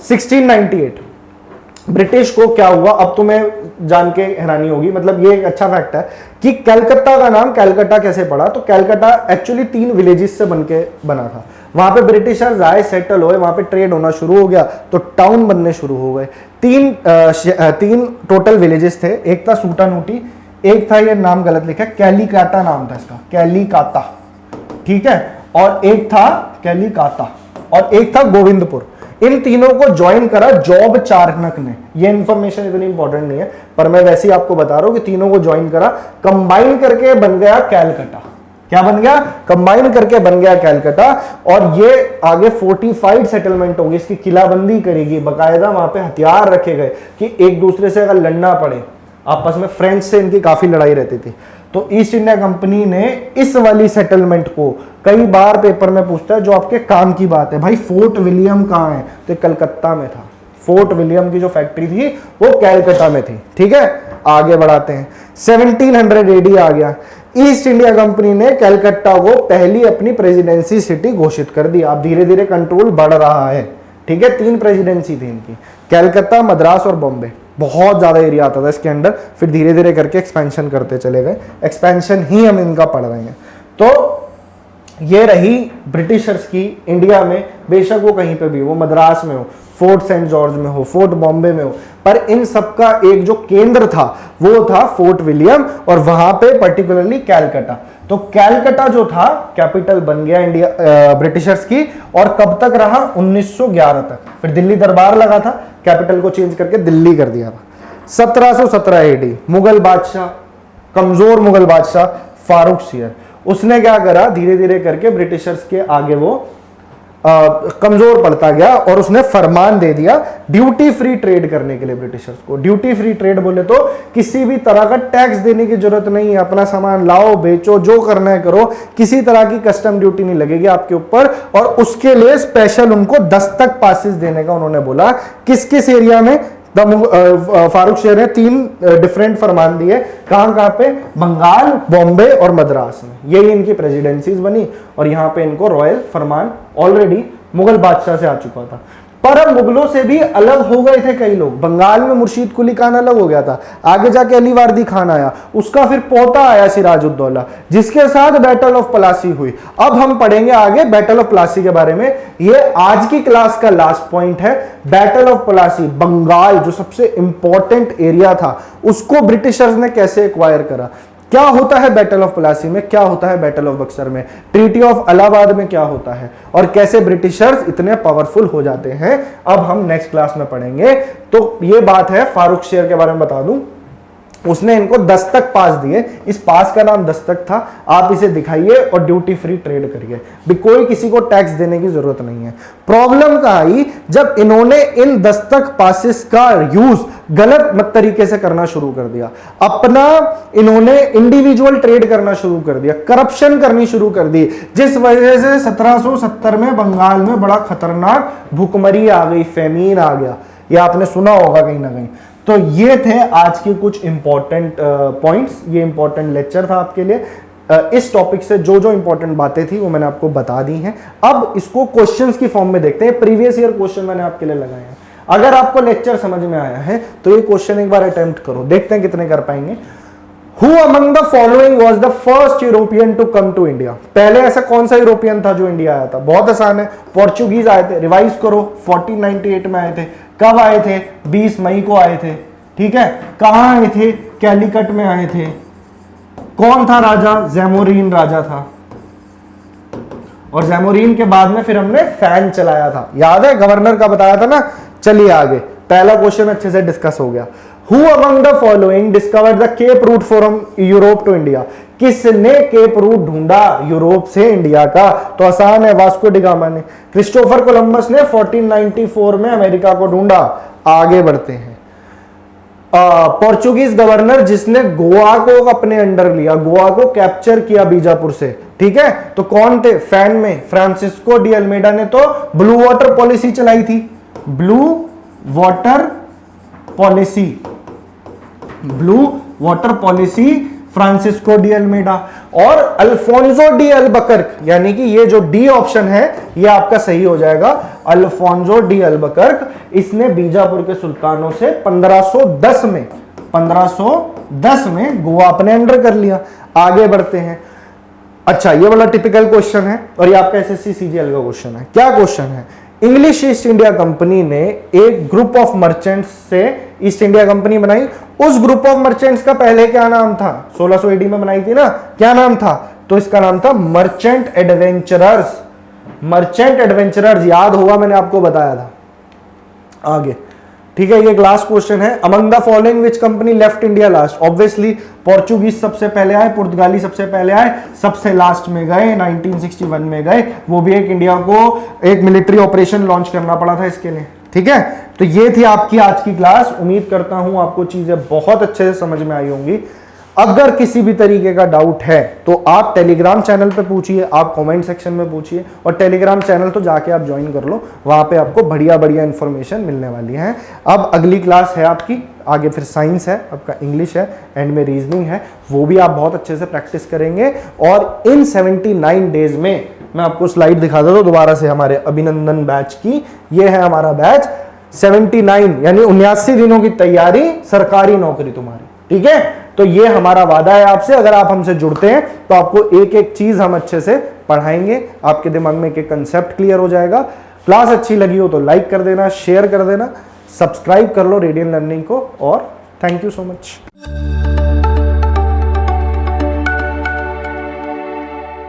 1698 ब्रिटिश को क्या हुआ, अब तुम्हें जान के हैरानी होगी, मतलब ये एक अच्छा फैक्ट है कि कलकत्ता का नाम कलकत्ता कैसे पड़ा। तो कलकत्ता एक्चुअली 3 विलेजेस से बनके बना था। वहां पे ब्रिटिशर्स आए, सेटल हुए, वहां पे ट्रेड होना शुरू हो गया, तो टाउन बनने शुरू हो गए। 3 टोटल विलेजेस थे। एक था सूटानूटी, एक था, ये नाम गलत लिखा, कैलीकाटा नाम था इसका, कैलीकाता, ठीक है, और एक था कैलीकाता और एक था गोविंदपुर। इन तीनों को ज्वाइन करा जॉब चार्नक ने। ये इंफॉर्मेशन इतनी इंपॉर्टेंट नहीं है पर मैं वैसे ही आपको बता रहा हूं कि तीनों को ज्वाइन करा, कंबाइन करके बन गया कैलकटा। क्या बन गया? कंबाइन करके बन गया कैलकटा। और ये आगे फोर्टिफाइड सेटलमेंट होगी, इसकी किलाबंदी करेगी, बकायदा वहां पे हथियार रखे गए कि एक दूसरे से अगर लड़ना पड़े, आपस में फ्रेंच से इनकी काफी लड़ाई रहती थी। तो ईस्ट इंडिया कंपनी ने इस वाली सेटलमेंट को, कई बार पेपर में पूछता है जो आपके काम की बात है, भाई फोर्ट विलियम कहाँ है, तो कलकत्ता में था। फोर्ट विलियम की जो फैक्ट्री थी वो कैलकटा में थी। ठीक है, आगे बढ़ाते हैं। 1700 AD आ गया। ईस्ट इंडिया कंपनी ने कलकत्ता को पहली अपनी प्रेसिडेंसी सिटी घोषित कर दी। अब धीरे धीरे कंट्रोल बढ़ रहा है। ठीक है, 3 प्रेसिडेंसी थी इनकी, कलकत्ता, मद्रास और बॉम्बे। बहुत ज्यादा एरिया आता था इसके अंडर। फिर धीरे धीरे करके एक्सपेंशन करते चले गए। एक्सपेंशन ही हम इनका पढ़ रहे हैं। तो ये रही ब्रिटिशर्स की इंडिया में, बेशक वो कहीं पे भी हो, मद्रास में हो, फोर्ट सेंट जॉर्ज में हो, फोर्ट बॉम्बे में हो, पर इन सबका एक जो केंद्र था वो था फोर्ट विलियम और वहां पे पर्टिकुलरली कैलकटा। तो कैलकटा जो था कैपिटल बन गया इंडिया ब्रिटिशर्स की। और कब तक रहा? 1911 तक। फिर दिल्ली दरबार लगा था, कैपिटल को चेंज करके दिल्ली कर दिया था। 1717 AD मुगल बादशाह, कमजोर मुगल बादशाह फारूकशियर, उसने क्या करा, धीरे धीरे करके ब्रिटिशर्स के आगे वो कमजोर पड़ता गया और उसने फरमान दे दिया ड्यूटी फ्री ट्रेड करने के लिए ब्रिटिशर्स को। ड्यूटी फ्री ट्रेड बोले तो किसी भी तरह का टैक्स देने की जरूरत नहीं है, अपना सामान लाओ, बेचो, जो करना है करो, किसी तरह की कस्टम ड्यूटी नहीं लगेगी आपके ऊपर। और उसके लिए स्पेशल उनको दस्तक पासिस देने का उन्होंने बोला। किस किस एरिया में? फारूकशियर ने 3 डिफरेंट फरमान दिए। कहां कहां पे? बंगाल, बॉम्बे और मद्रास में। यही इनकी प्रेसिडेंसीज बनी और यहां पे इनको रॉयल फरमान ऑलरेडी मुगल बादशाह से आ चुका था। पर अब मुगलों से भी अलग हो गए थे कई लोग। बंगाल में मुर्शीद कुली खान अलग हो गया था, आगे जाके अली वारदी खान आया, उसका फिर पोता आया सिराजुद्दौला, जिसके साथ बैटल ऑफ प्लासी हुई। अब हम पढ़ेंगे आगे बैटल ऑफ प्लासी के बारे में। ये आज की क्लास का लास्ट पॉइंट है। बैटल ऑफ प्लासी, बंगाल जो सबसे इंपॉर्टेंट एरिया था उसको ब्रिटिशर्स ने कैसे एक्वायर करा, क्या होता है बैटल ऑफ प्लासी में, क्या होता है बैटल ऑफ बक्सर में, ट्रीटी ऑफ इलाहाबाद में क्या होता है, और कैसे ब्रिटिशर्स इतने पावरफुल हो जाते हैं, अब हम नेक्स्ट क्लास में पढ़ेंगे। तो ये बात है, फारूक शेर के बारे में बता दूं, उसने इनको दस्तक पास दिए, इस पास का नाम दस्तक था, आप इसे दिखाइए और ड्यूटी फ्री ट्रेड करिए, भी कोई किसी को टैक्स देने की जरूरत नहीं है। प्रॉब्लम कहाँ आई, जब इन्होंने इन दस्तक पासिस का यूज गलत मत तरीके से करना शुरू कर दिया, अपना इन्होंने इंडिविजुअल ट्रेड करना शुरू कर दिया, करप्शन करनी शुरू कर दी, जिस वजह से 1770 में बंगाल में बड़ा खतरनाक भूखमरी आ गई, फेमीन आ गया, ये आपने सुना होगा कहीं ना कहीं। तो ये थे आज के कुछ इंपॉर्टेंट पॉइंट्स, ये इंपॉर्टेंट लेक्चर था आपके लिए। इस टॉपिक से जो जो इंपॉर्टेंट बातें थी वो मैंने आपको बता दी हैं। अब इसको क्वेश्चंस की फॉर्म में देखते हैं, प्रीवियस ईयर क्वेश्चन मैंने आपके लिए लगाए हैं। अगर आपको लेक्चर समझ में आया है तो ये क्वेश्चन एक बार अटेम्प्ट करो, देखते हैं कितने कर पाएंगे। Who among the following was the first European to come to India? पहले ऐसा कौन सा यूरोपियन था जो इंडिया आया था? बहुत आसान है, पोर्चुगीज आए थे, रिवाइज करो, 1498 में आए थे। कब आए थे? 20 मई को आए थे, ठीक है। कहां आए थे? कैलिकट में आए थे। कौन था राजा? जैमोरीन राजा था, और जैमोरीन के बाद में फिर हमने फैन चलाया था, याद है, गवर्नर का बताया था ना। चलिए आगे, पहला क्वेश्चन अच्छे से डिस्कस हो गया। Who among the following discovered the Cape Route from Europe to India? किसने केप रूट ढूंढा यूरोप से इंडिया का? तो आसान है, वास्को डिगामा ने। क्रिस्टोफर कोलंबस ने 1494 में अमेरिका को ढूंढा। आगे बढ़ते हैं। पोर्चुगीज गवर्नर जिसने गोवा को अपने अंडर लिया, गोवा को कैप्चर किया बीजापुर से, ठीक है, तो कौन थे? फैन में फ्रांसिस्को डी अल्मेडा ने तो ब्लू वाटर पॉलिसी चलाई थी, blue water policy, blue water policy, Francisco de Almeida. और अल्फोंसो डी अल्बकर्क, यानी कि ये जो डी ऑप्शन है ये आपका सही हो जाएगा, अल्फोंसो डी अल्बकर्क। इसने बीजापुर के सुल्तानों से 1510 में गोवा अपने अंडर कर लिया। आगे बढ़ते हैं। अच्छा, ये वाला टिपिकल क्वेश्चन है और ये आपका एसएससी सीजीएल का क्वेश्चन है। क्या क्वेश्चन है? इंग्लिश ईस्ट इंडिया कंपनी ने एक ग्रुप ऑफ मर्चेंट्स से ईस्ट इंडिया कंपनी बनाई। उस ग्रुप ऑफ मर्चेंट्स का पहले क्या नाम था? 1600 एडी में बनाई थी ना, क्या नाम था? तो इसका नाम था मर्चेंट एडवेंचरर्स। मर्चेंट एडवेंचरर्स याद होगा, मैंने आपको बताया था। आगे, ठीक है, ये लास्ट क्वेश्चन है। Among the following which company left India last? Obviously Portuguese सबसे पहले आए, पुर्तगाली सबसे पहले आए, सबसे लास्ट में गए, 1961 में गए। वो भी एक इंडिया को एक मिलिट्री ऑपरेशन लॉन्च करना पड़ा था इसके लिए, ठीक है। तो ये थी आपकी आज की क्लास। उम्मीद करता हूं आपको चीजें बहुत अच्छे से समझ में आई होंगी। अगर किसी भी तरीके का डाउट है तो आप टेलीग्राम चैनल पे पूछिए, आप कमेंट सेक्शन में पूछिए, और टेलीग्राम चैनल तो जाके आप ज्वाइन कर लो, वहां पे आपको बढ़िया बढ़िया इंफॉर्मेशन मिलने वाली है। अब अगली क्लास है आपकी, आगे फिर साइंस है, आपका इंग्लिश है, एंड में रीजनिंग है, वो भी आप बहुत अच्छे से प्रैक्टिस करेंगे। और इन 79 डेज में मैं आपको स्लाइड दिखा देता हूं दोबारा से हमारे अभिनंदन बैच की। ये है हमारा बैच, 79 यानी 79 दिनों की तैयारी, सरकारी नौकरी तुम्हारी, ठीक है। तो ये हमारा वादा है आपसे, अगर आप हमसे जुड़ते हैं तो आपको एक एक चीज हम अच्छे से पढ़ाएंगे, आपके दिमाग में एक एक कंसेप्ट क्लियर हो जाएगा। क्लास अच्छी लगी हो तो लाइक कर देना, शेयर कर देना, सब्सक्राइब कर लो रेडियन लर्निंग को, और थैंक यू सो मच।